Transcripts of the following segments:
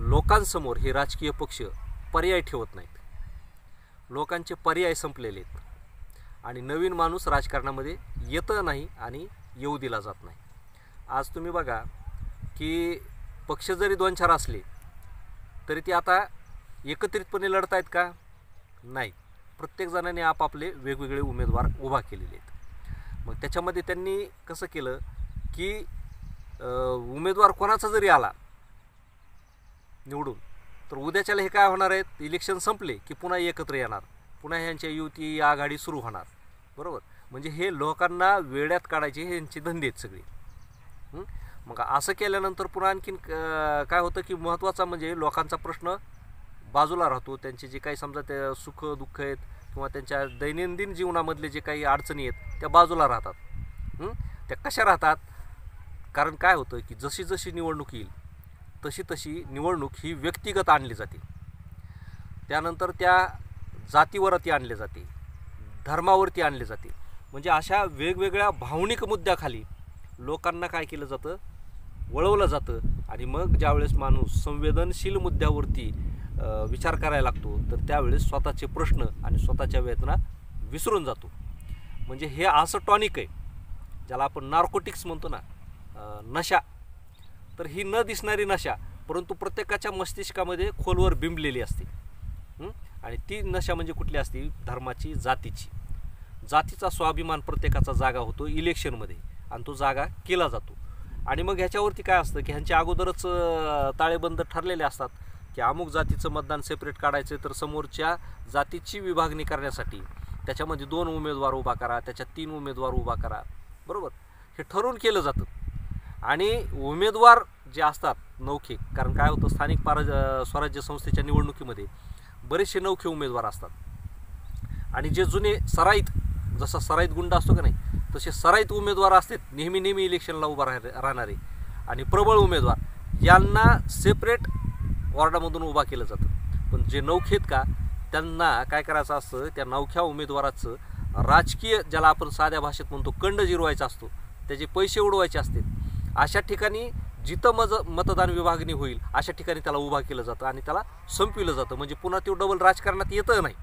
लोकांसमोर हे राजकीय पक्ष पर्याय ठेवत नाहीत. लोकांचे पर्याय संपलेले आहेत आणि नवीन माणूस राजकारणामध्ये येतं नाही आणि येऊ दिला जात नाही. आज तुम्ही बघा की पक्ष जरी 2-4 असले तरी ते आता एकत्रितपणे लढत आहेत का? नाही. प्रत्येक जणाने आपापले वेगवेगळे उमेदवार उभा केलेले आहेत. मग त्याच्यामध्ये त्यांनी कसं केलं की उमेदवार कोणाचा जरी आला निवडून तर उद्याच्याला हे काय होणार आहेत, इलेक्शन संपले की पुन्हा एकत्र येणार, पुन्हा ह्यांच्या युती आघाडी सुरू होणार. बरोबर. म्हणजे हे लोकांना वेड्यात काढायचे हे यांचे धंदे आहेत सगळे. मग असं केल्यानंतर पुन्हा आणखीन काय होतं की महत्त्वाचा म्हणजे लोकांचा प्रश्न बाजूला राहतो. त्यांचे जे काही समजा ते सुख दुःख आहेत किंवा त्यांच्या दैनंदिन जीवनामधले जे काही अडचणी आहेत त्या बाजूला राहतात. त्या कशा राहतात? कारण काय होतं की जशी जशी निवडणूक येईल तशी तशी निवडणूक ही व्यक्तिगत आणली जाते. त्यानंतर त्या जातीवरती आणले जाते, धर्मावरती आणले जाते. म्हणजे अशा वेगवेगळ्या भावनिक मुद्द्याखाली लोकांना काय केलं जातं, वळवलं जातं. आणि मग ज्यावेळेस माणूस संवेदनशील मुद्द्यावरती विचार करायला लागतो तर त्यावेळेस स्वतःचे प्रश्न आणि स्वतःच्या वेदना विसरून जातो. म्हणजे हे असं टॉनिक आहे ज्याला आपण नार्कोटिक्स म्हणतो ना, नशा. तर ही न दिसणारी नशा परंतु प्रत्येकाच्या मस्तिष्कामध्ये खोलवर बिंबलेली असते. आणि ती नशा म्हणजे कुठली असते? धर्माची, जातीची. जातीचा स्वाभिमान प्रत्येकाचा जागा होतो इलेक्शनमध्ये आणि तो जागा केला जातो. आणि मग ह्याच्यावरती काय असतं की ह्यांच्या अगोदरच ताळेबंद ठरलेले असतात की अमुक जातीचं मतदान सेपरेट काढायचं तर समोरच्या जातीची विभागणी करण्यासाठी त्याच्यामध्ये 2 उमेदवार उभा करा, त्याच्यात 3 उमेदवार उभा करा. बरोबर. हे ठरवून केलं जातं. आणि उमेदवार जे असतात नौखे, कारण काय होतं स्थानिक स्वराज्य संस्थेच्या निवडणुकीमध्ये बरेचसे नौखे उमेदवार असतात. आणि जे जुने सराईत, जसा सराईत गुंड असतो का नाही तसे सराईत उमेदवार असतात नेहमी नेहमी इलेक्शनला उभा राहणारे आणि प्रबळ उमेदवार यांना सेपरेट वॉर्डामधून उभा केलं जातं. पण जे नौखे आहेत का त्यांना काय करायचं असतं, त्या नौख्या उमेदवाराचं राजकीय, ज्याला आपण साध्या भाषेत म्हणतो कंड जिरवायचा असतो, त्याचे पैसे उडवायचे असते. अशा ठिकाणी जिथं मतदान विभागणी होईल अशा ठिकाणी त्याला उभा केलं जातं आणि त्याला संपविलं जातं. म्हणजे पुन्हा ते डबल राजकारणात येतं नाही.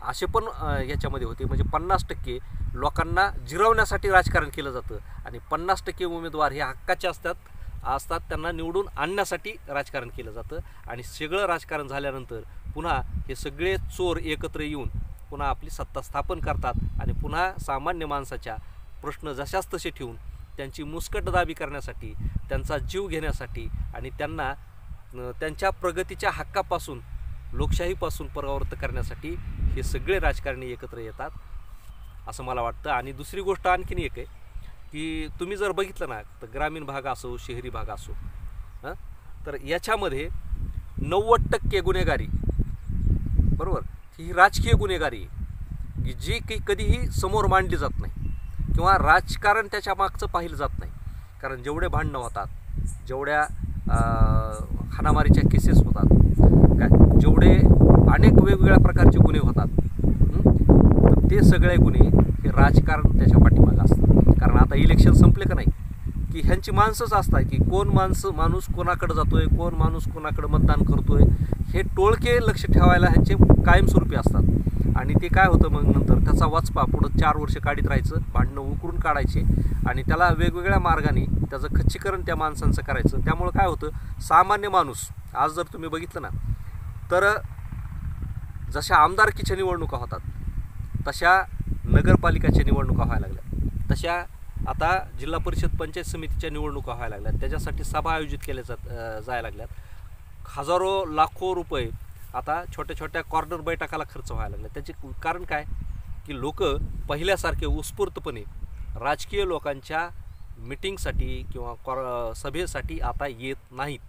असे पण याच्यामध्ये होते. म्हणजे 50% लोकांना जिरवण्यासाठी राजकारण केलं जातं आणि 50% उमेदवार हे हक्काचे असतात त्यांना निवडून आणण्यासाठी राजकारण केलं जातं. आणि सगळं राजकारण झाल्यानंतर पुन्हा हे सगळे चोर एकत्र येऊन पुन्हा आपली सत्ता स्थापन करतात आणि पुन्हा सामान्य माणसाच्या प्रश्न जशाच तसे ठेवून त्यांची मुस्कटदाबी करण्यासाठी, त्यांचा जीव घेण्यासाठी आणि त्यांना त्यांच्या प्रगतीच्या हक्कापासून, लोकशाहीपासून परावृत्त करण्यासाठी हे सगळे राजकारणी एकत्र येतात असं मला वाटतं. आणि दुसरी गोष्ट आणखीन एक आहे की तुम्ही जर बघितलं ना तर ग्रामीण भाग असो, शहरी भाग असो, तर याच्यामध्ये 90% गुन्हेगारी, बरोबर, ही राजकीय गुन्हेगारी आहे जी की कधीही समोर मांडली जात नाही किंवा राजकारण त्याच्या मागचं पाहिलं जात नाही. कारण जेवढे भांडणं होतात, जेवढ्या हाणामारीच्या केसेस होतात, काय जेवढे अनेक वेगवेगळ्या प्रकारचे गुन्हे होतात, तर ते सगळे गुन्हे हे राजकारण त्याच्या पाठीमागं असतं. कारण आता इलेक्शन संपले का नाही की ह्यांची माणसंच असतात की कोण माणूस कोणाकडे जातोय, कोण माणूस कोणाकडे मतदान करतोय, हे टोळके लक्ष ठेवायला ह्यांचे कायमस्वरूपी असतात. आणि ते काय होतं मग नंतर त्याचा वचपा पुढं 4 वर्ष काढीत राहायचं, भांडणं उकरून काढायचे आणि त्याला वेगवेगळ्या मार्गाने त्याचं खच्चीकरण त्या माणसांचं करायचं. त्यामुळं काय होतं, सामान्य माणूस आज जर तुम्ही बघितलं ना तर जशा आमदारकीच्या निवडणुका होतात तशा नगरपालिकाच्या निवडणुका व्हायला लागल्या, तशा आता जिल्हा परिषद पंचायत समितीच्या निवडणुका व्हायला लागल्यात, त्याच्यासाठी सभा आयोजित केल्या जायला लागल्यात. हजारो लाखो रुपये आता छोट्या छोट्या कॉर्नर बैठकाला खर्च व्हायला लागला. त्याचे कारण काय की लोक पहिल्यासारखे उत्स्फूर्तपणे राजकीय लोकांच्या मिटिंगसाठी किंवा सभेसाठी आता येत नाहीत.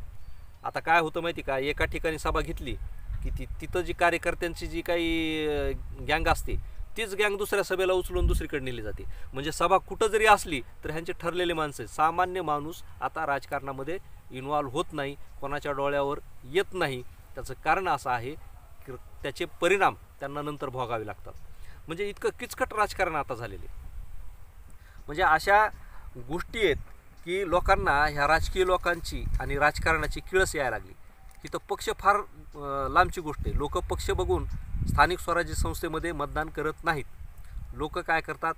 आता काय होतं माहिती का, एका ठिकाणी सभा घेतली की तिथं जी कार्यकर्त्यांची जी काही गँग असते तीच गँग दुसऱ्या सभेला उचलून दुसरीकडे नेली जाते. म्हणजे सभा कुठं जरी असली तर ह्यांचे ठरलेले माणसं, सामान्य माणूस आता राजकारणामध्ये इन्व्हॉल्व होत नाही, कोणाच्या डोळ्यावर येत नाही. त्याचं कारण असं आहे की त्याचे परिणाम त्यांना नंतर भोगावे लागतात. म्हणजे इतकं किचकट राजकारण आता झालेले. म्हणजे अशा गोष्टी आहेत की लोकांना ह्या राजकीय लोकांची आणि राजकारणाची किळस यायला लागली. इथं पक्ष फार लांबची गोष्ट आहे. लोक पक्ष बघून स्थानिक स्वराज्य संस्थेमध्ये मतदान करत नाहीत. लोक काय करतात,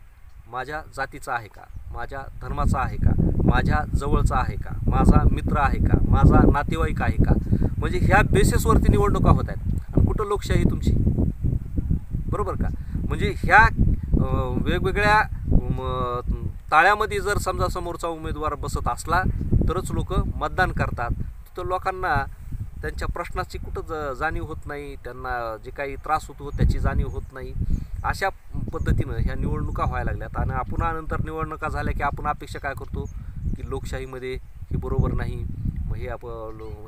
माझ्या जातीचा आहे का, माझ्या धर्माचा आहे का, माझ्या जवळचा आहे का, माझा मित्र आहे का, माझा नातेवाईक आहे का, म्हणजे ह्या बेसिसवरती निवडणुका होत आहेत. आणि कुठं लोकशाही तुमची, बरोबर का? म्हणजे ह्या वेगवेगळ्या ताळ्यामध्ये जर समजा समोरचा उमेदवार बसत असला तरच लोक मतदान करतात. तर लोकांना त्यांच्या प्रश्नाची कुठं जाणीव होत नाही, त्यांना जे काही त्रास होतो त्याची जाणीव होत नाही. अशा पद्धतीनं ह्या निवडणुका व्हायला लागल्यात. आणि पुन्हा नंतर निवडणुका झाल्या की आपण अपेक्षा काय करतो की लोकशाहीमध्ये हे बरोबर नाही, मग हे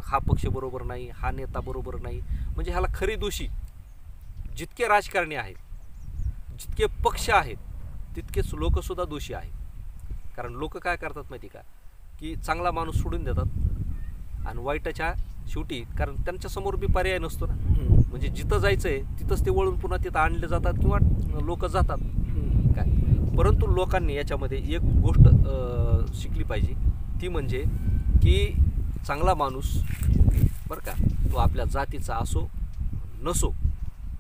हा पक्ष बरोबर नाही, हा नेता बरोबर नाही. म्हणजे ह्याला खरी दोषी जितके राजकारणी आहेत, जितके पक्ष आहेत, तितकेच लोकसुद्धा दोषी आहेत. कारण लोक काय करतात माहिती का, की चांगला माणूस सोडून देतात आणि वाईटाच्या शेवटी, कारण त्यांच्यासमोर बी पर्याय नसतो ना, म्हणजे जिथं जायचं आहे तिथंच ते वळून पुन्हा तिथं आणले जातात किंवा लोक जातात काय. परंतु लोकांनी याच्यामध्ये एक गोष्ट शिकली पाहिजे, ती म्हणजे की चांगला माणूस बरं का, तो आपल्या जातीचा असो नसो,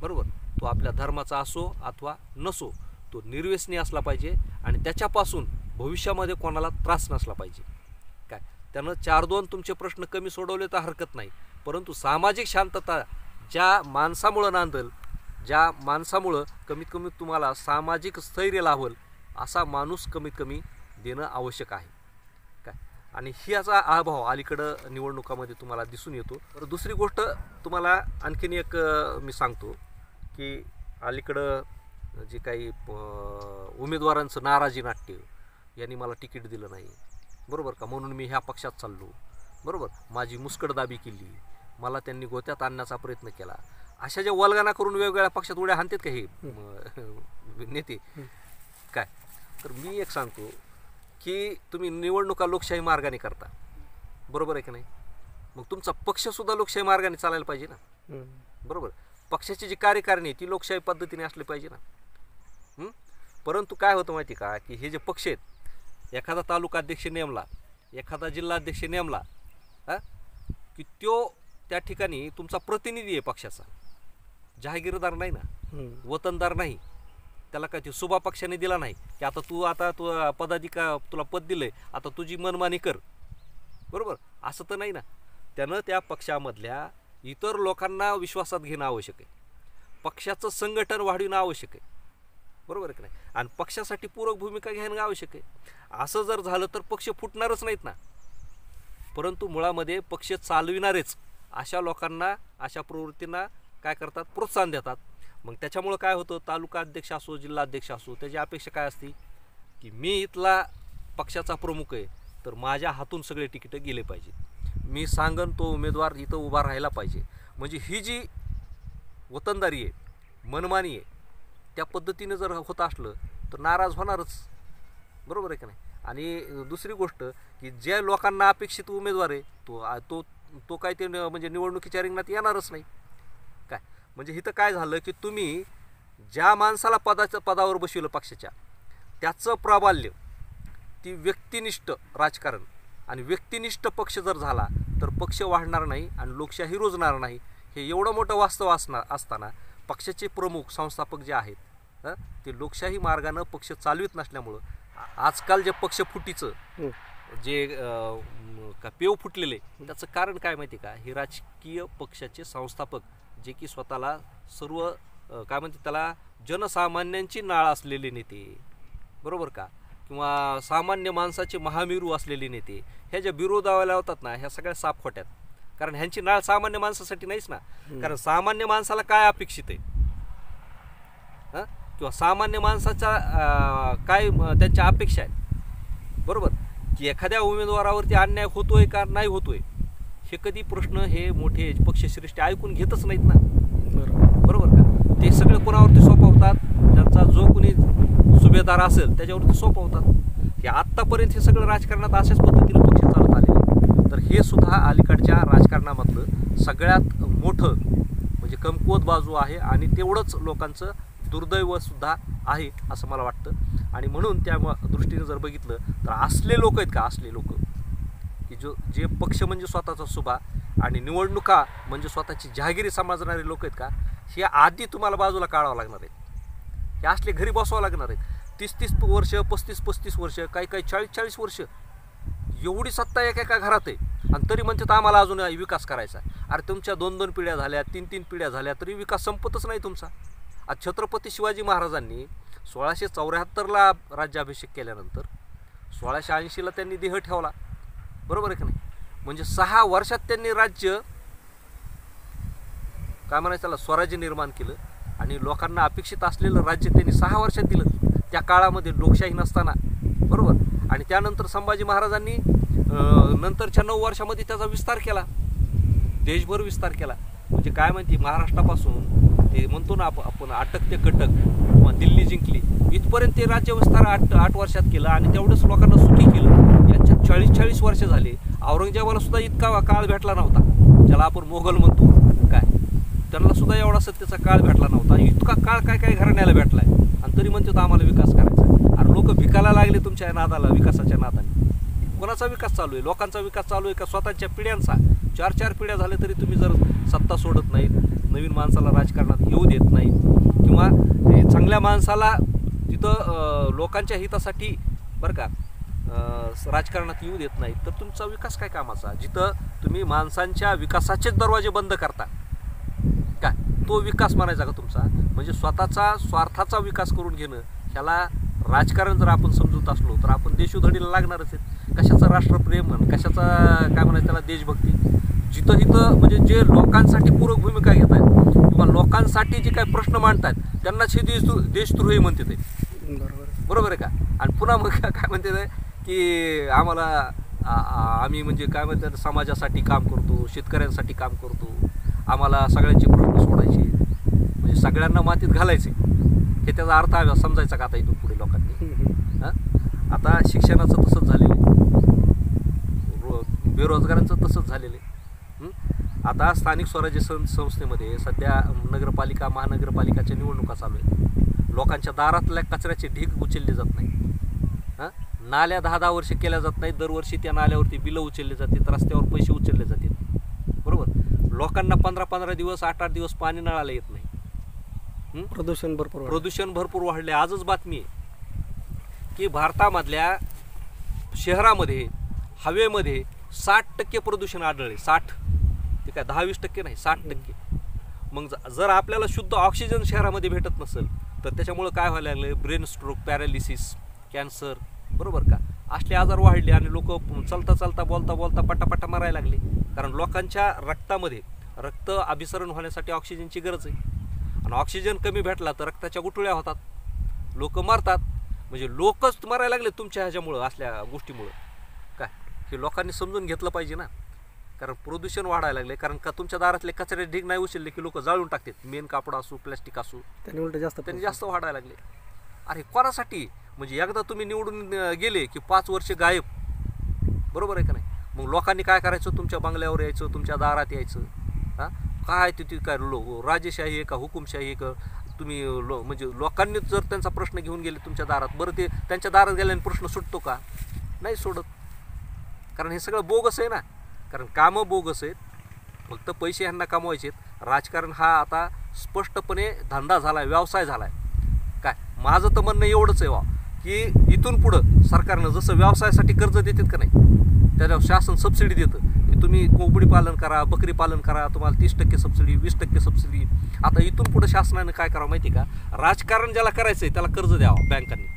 बरोबर, तो आपल्या धर्माचा असो अथवा नसो, तो निर्व्यसनी असला पाहिजे आणि त्याच्यापासून भविष्यामध्ये कोणाला त्रास नसला पाहिजे काय. त्यानं 4-2 तुमचे प्रश्न कमी सोडवले तर हरकत नाही, परंतु सामाजिक शांतता ज्या माणसामुळं नांदल, ज्या माणसामुळं कमीत कमी तुम्हाला सामाजिक स्थैर्य लाभल, असा माणूस कमीत कमी देणं आवश्यक आहे काय. आणि ह्याचा अभाव अलीकडं निवडणुकामध्ये तुम्हाला दिसून येतो. तर दुसरी गोष्ट तुम्हाला आणखीन एक मी सांगतो की अलीकडं जे काही उमेदवारांचं नाराजी नाट्य, यांनी मला तिकीट दिलं नाही, बरोबर का, म्हणून मी ह्या पक्षात चाललो, बरोबर, माझी मुस्कडदाबी केली, मला त्यांनी गोत्यात आणण्याचा प्रयत्न केला, अशा ज्या वल्गना करून वेगवेगळ्या पक्षात उड्या हाणतात का हे नेते काय. तर मी एक सांगतो की तुम्ही निवडणुका लोकशाही मार्गाने करता, बरोबर आहे की नाही, मग तुमचा पक्षसुद्धा लोकशाही मार्गाने चालायला पाहिजे ना, बरोबर. पक्षाची जी कार्यकारिणी ती लोकशाही पद्धतीने असली पाहिजे ना. परंतु काय होतं माहिती का, की हे जे पक्ष आहेत, एखादा तालुका अध्यक्ष नेमला, एखादा जिल्हाध्यक्ष नेमला की तो त्या ठिकाणी तुमचा प्रतिनिधी आहे पक्षाचा, जहागीरदार नाही ना, वतनदार नाही. त्याला काय ते सुभा पक्षाने दिला नाही की आता तू तुला पद दिलंय, आता तुझी मनमानी कर, बरोबर, असं तर नाही ना. त्यानं त्या पक्षामधल्या इतर लोकांना विश्वासात घेणं आवश्यक आहे, पक्षाचं संघटन वाढविणं आवश्यक आहे, बरोबर आहे की नाही, आणि पक्षासाठी पूरक भूमिका घेणं आवश्यक आहे. असं जर झालं तर पक्ष फुटणारच नाहीत ना. परंतु मुळामध्ये पक्ष चालविणारेच अशा लोकांना, अशा प्रवृत्तींना काय करतात, प्रोत्साहन देतात. मग त्याच्यामुळं काय होतं, तालुका अध्यक्ष असो, जिल्हाध्यक्ष असो, त्याची अपेक्षा काय असते की मी इथला पक्षाचा प्रमुख आहे, तर माझ्या हातून सगळे तिकीटं गेले पाहिजेत, मी सांगन तो उमेदवार इथं उभा राहायला पाहिजे. म्हणजे ही जी वतनदारी आहे, मनमानी आहे, त्या पद्धतीने जर होत असलं तर नाराज होणारच, बरोबर आहे का नाही. आणि दुसरी गोष्ट की ज्या लोकांना अपेक्षित उमेदवार आहे तो तो काय ते म्हणजे निवडणुकीच्या रिंगणात येणारच नाही काय. म्हणजे इथं काय झालं की तुम्ही ज्या माणसाला पदावर बसवलं पक्षाच्या, त्याचं प्राबल्य, ती व्यक्तिनिष्ठ राजकारण आणि व्यक्तिनिष्ठ पक्ष जर झाला तर पक्ष वाढणार नाही आणि लोकशाही रुजणार नाही. हे एवढं मोठं वास्तव असताना पक्षाचे प्रमुख संस्थापक जे आहेत ते लोकशाही मार्गानं पक्ष चालवित नसल्यामुळं आजकाल जे पक्ष फुटीचं जे पेव फुटलेले, त्याचं कारण काय माहिती का, हे राजकीय पक्षाचे संस्थापक जे की स्वतःला सर्व काय म्हणते त्याला जनसामान्यांची नाळ असलेले नेते, बरोबर का, किंवा सामान्य माणसाचे महामेरू असलेले नेते, ह्या ज्या विरोधावाला होतात ना, ह्या सगळ्या साप खोट्यात. कारण ह्यांची नाळ सामान्य माणसासाठी नाहीच ना. कारण सामान्य माणसाला काय अपेक्षित आहे, किंवा सामान्य माणसाच्या काय त्यांच्या अपेक्षा आहेत, बरोबर, की एखाद्या उमेदवारावरती अन्याय होतोय का नाही होतोय, हे कधी प्रश्न हे मोठे पक्षश्रेष्ठी ऐकून घेतच नाहीत ना, बरोबर का. ते सगळे कोणावरती सोपवतात, त्यांचा जो कोणी सुभेदार असेल त्याच्यावरती सोपवतात. हे आत्तापर्यंत हे सगळं राजकारणात अशाच पद्धतीने पक्ष चालत आलेले. तर हे सुद्धा अलीकडच्या राजकारणामधलं सगळ्यात मोठं म्हणजे कमकुवत बाजू आहे आणि तेवढंच लोकांचं दुर्दैव सुद्धा आहे असं मला वाटतं. आणि म्हणून त्या दृष्टीने जर बघितलं तर असले लोक आहेत का, असले लोक की जे पक्ष म्हणजे स्वतःचा सुभा आणि निवडणुका म्हणजे स्वतःची जहागिरी समजणारे लोक आहेत का, हे आधी तुम्हाला बाजूला काढावं लागणार आहेत. हे असले घरी बसवावं लागणार आहेत. 30-30 वर्ष, 35-35 वर्ष, काही 40-40 वर्ष एवढी सत्ता एका घरात आहे, आणि तरी म्हणतात आम्हाला अजून विकास करायचा. अरे तुमच्या 2-2 पिढ्या झाल्या, 3-3 पिढ्या झाल्या, तरी विकास संपतच नाही तुमचा. आज छत्रपती शिवाजी महाराजांनी 1674ला राज्याभिषेक केल्यानंतर 1680ला त्यांनी देह ठेवला, बरोबर आहे का नाही. म्हणजे 6 वर्षात त्यांनी राज्य काय म्हणायचं त्याला स्वराज्य निर्माण केलं, आणि लोकांना अपेक्षित असलेलं राज्य त्यांनी 6 वर्षात दिलं, त्या काळामध्ये लोकशाही नसताना, बरोबर. आणि त्यानंतर संभाजी महाराजांनी नंतरच्या 9 वर्षामध्ये त्याचा विस्तार केला, देशभर विस्तार केला. म्हणजे काय म्हणते, महाराष्ट्रापासून ते म्हणतो ना आपण अटक ते कटक किंवा दिल्ली जिंकली इथपर्यंत ते राज्य विस्तार 8 वर्षात केलं, आणि तेवढंच लोकांना सुखी केलं. यांच्यात 40-40 वर्ष झाले. औरंगजेबाला सुद्धा इतका काळ भेटला नव्हता, ज्याला आपण मोगल म्हणतो, काय त्यांना सुद्धा एवढा सत्तेचा काळ भेटला नव्हता. इतका काळ काय घराण्याला भेटलाय, आणि तरी म्हणतो आम्हाला विकास करायचा. अरे लोक भिकायला लागले तुमच्या नादाला, विकासाच्या नादाने. कोणाचा विकास चालू आहे? लोकांचा विकास चालू आहे का स्वतःच्या पिढ्यांचा? 4-4 पिढ्या झाल्या तरी तुम्ही जर सत्ता सोडत नाहीत, नवीन माणसाला राजकारणात येऊ देत नाहीत, किंवा चांगल्या माणसाला तिथं लोकांच्या हितासाठी बरं का राजकारणात येऊ देत नाहीत, तर तुमचा विकास काय कामाचा? जिथं तुम्ही माणसांच्या विकासाचेच दरवाजे बंद करता, काय तो विकास म्हणायचा का तुमचा? म्हणजे स्वतःचा स्वार्थाचा विकास करून घेणं, ह्याला राजकारण जर आपण समजत असलो तर आपण देशोधडीला लागणारच आहेत. कशाचं राष्ट्रप्रेम म्हण, कशाचा काय म्हणायचं त्याला देशभक्ती, जिथं इथं म्हणजे जे लोकांसाठी पूरक भूमिका घेत आहेत किंवा लोकांसाठी जे काही प्रश्न मांडतात त्यांनाच हे देशद्रोही म्हणते ते, बरोबर आहे का. आणि पुन्हा मग काय म्हणते ते की आम्ही म्हणजे काय म्हणतात समाजासाठी काम करतो, शेतकऱ्यांसाठी काम करतो, आम्हाला सगळ्यांचे प्रश्न सोडायचे, म्हणजे सगळ्यांना मातीत घालायचे, हे त्याचा अर्थ समजायचा का आता इथून पुढे लोकांनी? आता शिक्षणाचं तसंच झालेलं आहे, बेरोजगारांचं तसंच झालेलं आहे. आता स्थानिक स्वराज्य संस्थेमध्ये सध्या नगरपालिका महानगरपालिकाच्या निवडणुका चालू आहेत. लोकांच्या दारातल्या कचऱ्याचे ढीग उचलले जात नाही. नाल्या 10-10 वर्ष केल्या जात नाहीत. दरवर्षी त्या नाल्यावरती बिलं उचलले जातात, रस्त्यावर पैसे उचलले जातात, बरोबर. लोकांना 15-15 दिवस 8-8 दिवस पाणी नळाला येत नाही. प्रदूषण भरपूर वाढले. आजच बातमी आहे की भारतामधल्या शहरामध्ये हवेमध्ये 60% प्रदूषण आढळले. 60, ते काय 10-20% नाही, 60%. मग जर आपल्याला शुद्ध ऑक्सिजन शहरामध्ये भेटत नसेल तर त्याच्यामुळं काय व्हायला लागलं? ब्रेन स्ट्रोक, पॅरालिसिस, कॅन्सर, बरोबर का, असले आजार वाढले, आणि लोक चालता बोलता पटापटा मरायला लागले. कारण लोकांच्या रक्तामध्ये रक्त अभिसरण होण्यासाठी ऑक्सिजनची गरज आहे, आणि ऑक्सिजन कमी भेटला तर रक्ताच्या गुठळ्या होतात, लोक मरतात. म्हणजे लोकच मरायला लागले तुमच्या ह्याच्यामुळं, असल्या गोष्टीमुळं. काय हे लोकांनी समजून घेतलं पाहिजे ना. कारण प्रदूषण वाढायला लागले, कारण का तुमच्या दारातले कचरे ढीग नाही उचलले की लोक जाळून टाकतात. मेन कापड असू, प्लॅस्टिक असू, त्यांनी जास्त वाढायला लागले. अरे कोणासाठी? म्हणजे एकदा तुम्ही निवडून गेले की 5 वर्ष गायब, बरोबर आहे का नाही. मग लोकांनी काय करायचं? तुमच्या बंगल्यावर यायचं, तुमच्या दारात यायचं. काय तिथे काय राजेशाही आहे का हुकुमशाही आहे का? तुम्ही म्हणजे लोकांनी जर त्यांचा प्रश्न घेऊन गेले तुमच्या दारात, बरं ते त्यांच्या दारात गेल्याने प्रश्न सुटतो का? नाही सोडत. कारण हे सगळं बोगस आहे ना. कारण कामं बोगस आहेत, फक्त पैसे ह्यांना कमवायचे आहेत. राजकारण हा आता स्पष्टपणे धंदा झाला आहे, व्यवसाय झाला आहे. काय माझं तर म्हणणं एवढंच आहे की इथून पुढं सरकारनं जसं व्यवसायासाठी कर्ज देतात का नाही, त्याच्यावर शासन सबसिडी देतं की तुम्ही कोंबडी पालन करा, बकरी पालन करा, तुम्हाला 30% सबसिडी, 20% सबसिडी. आता इथून पुढं शासनाने काय करावं माहिती का? राजकारण ज्याला करायचं आहे त्याला कर्ज द्यावं बँकांनी,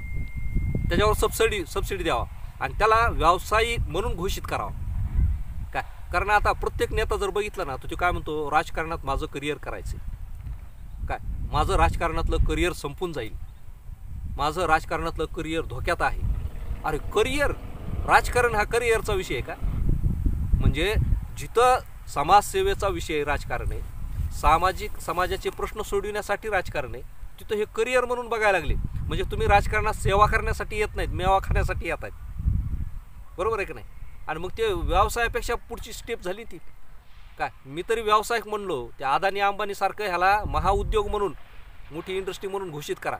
त्याच्यावर सबसिडी द्यावा, आणि त्याला व्यवसायी म्हणून घोषित करावं. काय कारण आता प्रत्येक नेता जर बघितला ना तो काय म्हणतो, राजकारणात माझं करिअर करायचं, काय माझं राजकारणातलं करिअर संपून जाईल, माझं राजकारणातलं करिअर धोक्यात आहे. अरे करिअर, राजकारण हा करिअरचा विषय आहे का? म्हणजे जिथं समाजसेवेचा विषय राजकारण आहे, समाजाचे प्रश्न सोडविण्यासाठी राजकारण आहे, तिथं हे करिअर म्हणून बघायला लागले. म्हणजे तुम्ही राजकारणात सेवा करण्यासाठी येत नाहीत, मेवा खाण्यासाठी येत आहेत, बरोबर आहे का नाही. आणि मग ते व्यवसायापेक्षा पुढची स्टेप झाली ती. काय मी तरी व्यावसायिक म्हणलो, ते अदानी अंबानी सारखं ह्याला महाउद्योग म्हणून, मोठी इंडस्ट्री म्हणून घोषित करा.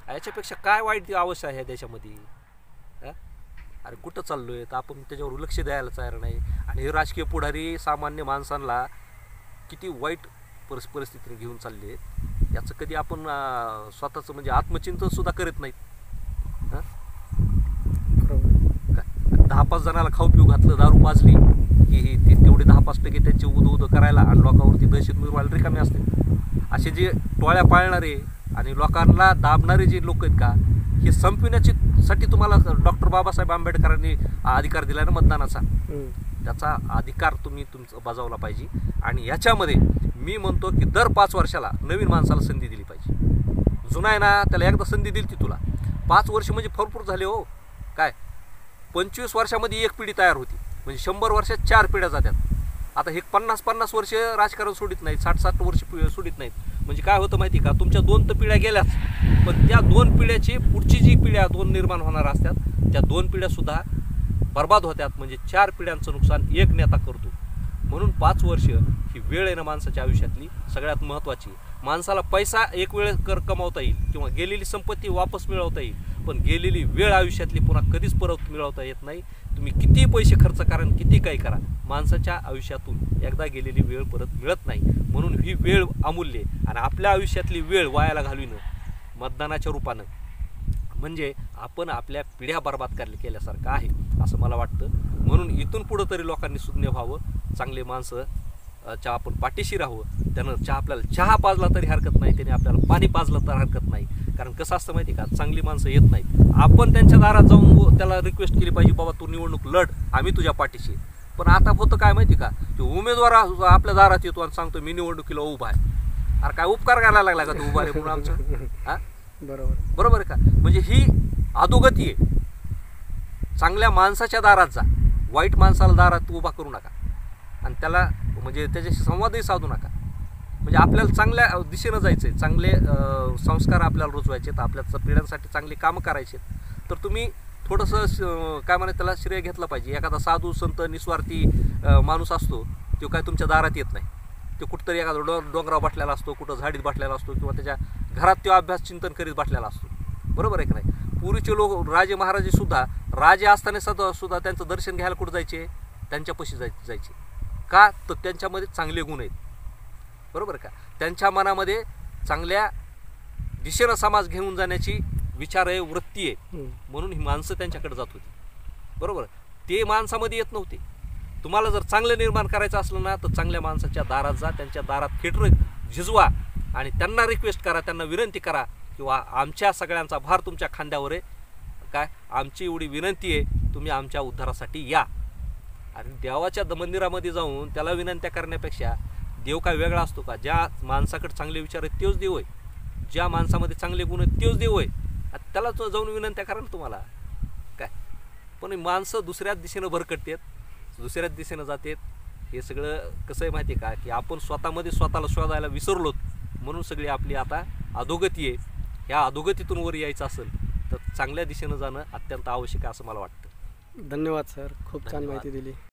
याच्यापेक्षा काय वाईट अवस्था आहे देशामध्ये? अरे कुठं चाललोय, तर आपण त्याच्यावर लक्ष द्यायला तयार नाही. आणि हे राजकीय पुढारी सामान्य माणसांना किती वाईट परिस्थितीने घेऊन चालले आहेत, याचं कधी आपण स्वतःचं म्हणजे आत्मचिंतन सुद्धा करत नाहीत. हां, बरोबर. काय 10-5 जणाला खाऊ पिऊ घातलं, दारू पाजली की ते तेवढे 10-5% त्यांचे उदं करायला आणि लोकांवरती दहशत मिरवायला रिकामे असते. असे जे टोळ्या पाळणारे आणि लोकांना दाबणारे जे लोक आहेत का, हे संपविण्याची साठी तुम्हाला डॉक्टर बाबासाहेब आंबेडकरांनी अधिकार दिला ना मतदानाचा, त्याचा अधिकार तुम्ही तुमचा बजावला पाहिजे. आणि याच्यामध्ये मी म्हणतो की दर 5 वर्षाला नवीन माणसाला संधी दिली पाहिजे. जुना आहे ना, त्याला एकदा संधी दिली ती तुला 5 वर्ष म्हणजे भरपूर झाले हो. काय 25 वर्षामध्ये एक पिढी तयार होती, म्हणजे 100 वर्षात 4 पिढ्या जातात. आता हे 50-50 वर्ष राजकारण सोडित नाहीत, 60-60 वर्ष सोडित नाहीत. म्हणजे काय होतं माहिती का, तुमच्या 2 तर पिढ्या गेल्याच, पण त्या 2 पिढ्याची पुढची जी पिढ्या 2 निर्माण होणार असतात, त्या 2 पिढ्यासुद्धा बर्बाद होत्यात. म्हणजे 4 पिढ्यांचं नुकसान एक नेता करतो. म्हणून 5 वर्ष ही वेळ आहे ना माणसाच्या आयुष्यातली सगळ्यात महत्त्वाची. माणसाला पैसा एक वेळ कमावता येईल किंवा गेलेली संपत्ती वापस मिळवता येईल, पण गेलेली वेळ आयुष्यातली पुन्हा कधीच परत मिळवता येत नाही. तुम्ही किती पैसे खर्च करा आणि किती काही करा, माणसाच्या आयुष्यातून एकदा गेलेली वेळ परत मिळत नाही. म्हणून ही वेळ अमूल्य आहे. आणि आपल्या आयुष्यातली वेळ वायाला घालविणं मतदानाच्या रूपानं म्हणजे आपण आपल्या पिढ्या बर्बाद केल्यासारखं आहे असं मला वाटतं. म्हणून इथून पुढं तरी लोकांनी सुज्ञ व्हावं, चांगले माणसं च्या आपण पाठीशी राहावं. त्यानं आपल्याला चहा पाजला तरी हरकत नाही, त्याने आपल्याला पाणी पाजलं तर हरकत नाही. कारण कसं असतं माहिती का, चांगली माणसं येत नाहीत. आपण त्यांच्या दारात जाऊन त्याला रिक्वेस्ट केली पाहिजे, बाबा तू निवडणूक लढ, आम्ही तुझ्या पाठीशी. पण आता होतं काय माहिती का, तो उमेदवार आपल्या दारात येतो आणि सांगतो मी निवडणुकीला उभा आहे. अरे काय उपकार करायला लागला का तू उभा आहे म्हणून आमचं? हां, बरोबर आहे का? म्हणजे ही अधोगती आहे. चांगल्या माणसाच्या दारात जा, वाईट माणसाला दारात उभा करू नका आणि त्याला म्हणजे त्याच्याशी संवादही साधू नका. म्हणजे आपल्याला चांगल्या दिशेनं जायचं आहे, चांगले संस्कार आपल्याला रुजवायचे आहेत, आपल्या पिढ्यांसाठी चांगली कामं करायची आहेत. तर तुम्ही थोडंसं काय म्हणा त्याला श्रेय घेतलं पाहिजे. एखादा साधू संत निस्वार्थी माणूस असतो, तो काय तुमच्या दारात येत नाही. तो कुठंतरी एखादा डोंगरावर बसलेला असतो, कुठं झाडीत बसलेला असतो किंवा त्याच्या घरात तो अभ्यास चिंतन करीत बसलेला असतो. बरोबर आहे की नाही? पूर्वीचे लोक राजे महाराजे सुद्धा राजे असताना सुद्धा त्यांचं दर्शन घ्यायला कुठं जायचे? त्यांच्यापाशी जायचे. का? तर त्यांच्यामध्ये चांगले गुण आहेत. बरोबर का? त्यांच्या मनामध्ये चांगल्या दिशेनं समाज घेऊन जाण्याची विचार आहे, वृत्ती आहे. म्हणून ही माणसं त्यांच्याकडे जात होती. बरोबर, ते माणसामध्ये येत नव्हते. तुम्हाला जर चांगलं निर्माण करायचं असलं ना, तर चांगल्या माणसाच्या दारात जा, त्यांच्या दारात खेटर झिजवा आणि त्यांना रिक्वेस्ट करा, त्यांना विनंती करा किंवा आमच्या सगळ्यांचा भार तुमच्या खांद्यावर आहे. काय आमची एवढी विनंती आहे, तुम्ही आमच्या उद्धारासाठी या. आणि देवाच्या मंदिरामध्ये जाऊन त्याला विनंत्या करण्यापेक्षा देव काय वेगळा असतो का? ज्या माणसाकडे चांगले विचार आहेत तोच देव आहे, ज्या माणसामध्ये चांगले गुण आहेत तोच देव आहे. त्याला जाऊन विनंत्या करा ना तुम्हाला काय. पण माणसं दुसऱ्याच दिशेनं भरकटतात, दुसऱ्याच दिशेनं जातात. हे सगळं कसं आहे माहिती आहे का, की आपण स्वतःमध्ये स्वतःला शोधायला विसरलोत. म्हणून सगळी आपली आता अधोगती आहे. ह्या अधोगतीतून वर यायचं असेल तर चांगल्या दिशेनं जाणं अत्यंत आवश्यक आहे असं मला वाटतं. धन्यवाद सर, खूप छान माहिती दिली.